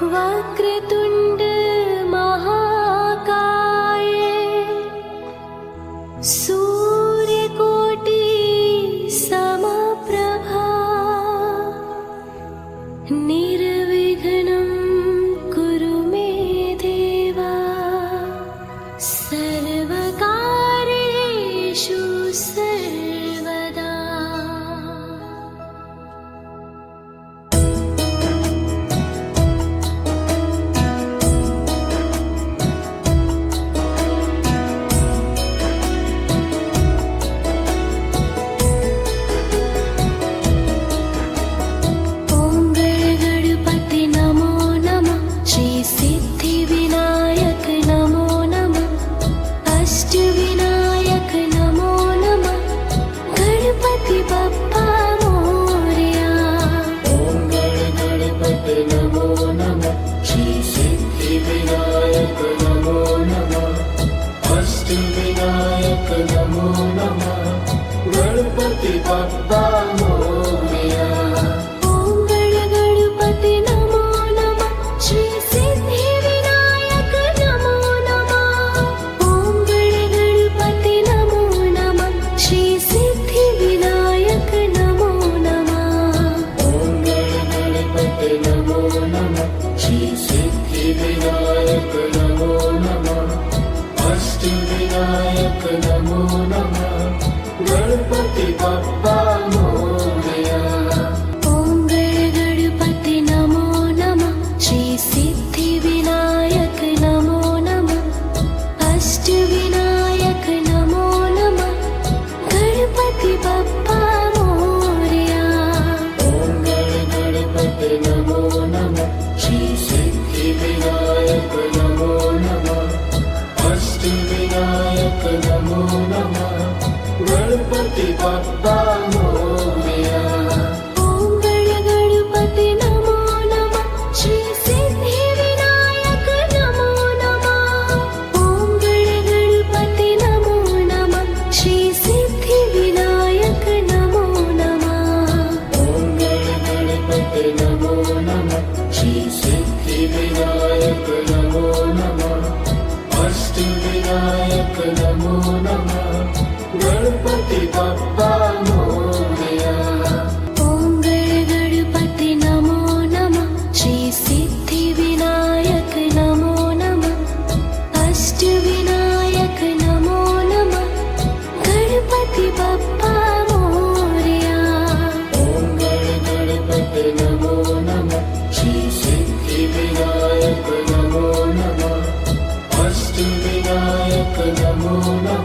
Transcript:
वक्रतुंड महाकाय सूर्यकोटि समप्रभा निर्विघ्नं कुरु मे देवा सर्वकार्येषु सर्वदा। गणपति बप्पा मोरया। ओम गणपति नमो नमः श्री सिद्धि विनायक नमो नमः। ओम गणपति नमो नमः श्री सिद्धि विनायक नमो नमः। ओम गणपति नमो नमः श्री सिद्धि विनायक नमो नमः। अष्ट विनायक नमो नमः गणपति बप्पा मोरया। ओम गणपति नमो नमः श्री सिद्धि विनायक नमो नमः। अष्ट विनायक नमो नमः गणपति बप्पा मोरया। ओम गणपति नमो नमः श्री सिद्धि विनायक नमो नमः। अष्ट विनायक नमो नमः गणपति बप्पा मोरया। ओम गणपति नमो नमः श्री सिद्धि विनायक नमो नमः। ओम गणपति नमो नमः श्री सिद्धि विनायक नमो नमः। ओम गणपति नमो नमः श्री सिद्धि विनायक नमो नमः। अष्ट विनायक नमो नमः गणपति बप्पा मोरया। ओम गणपति नमो नमः श्री सिद्धि विनायक नमो नमः। अष्ट विनायक नमो नमः गणपति बप्पा मोरया। ओम गणपति नमो नमः श्री सिद्धि विनायक नमो नमः। अष्ट विनायक नमो नमः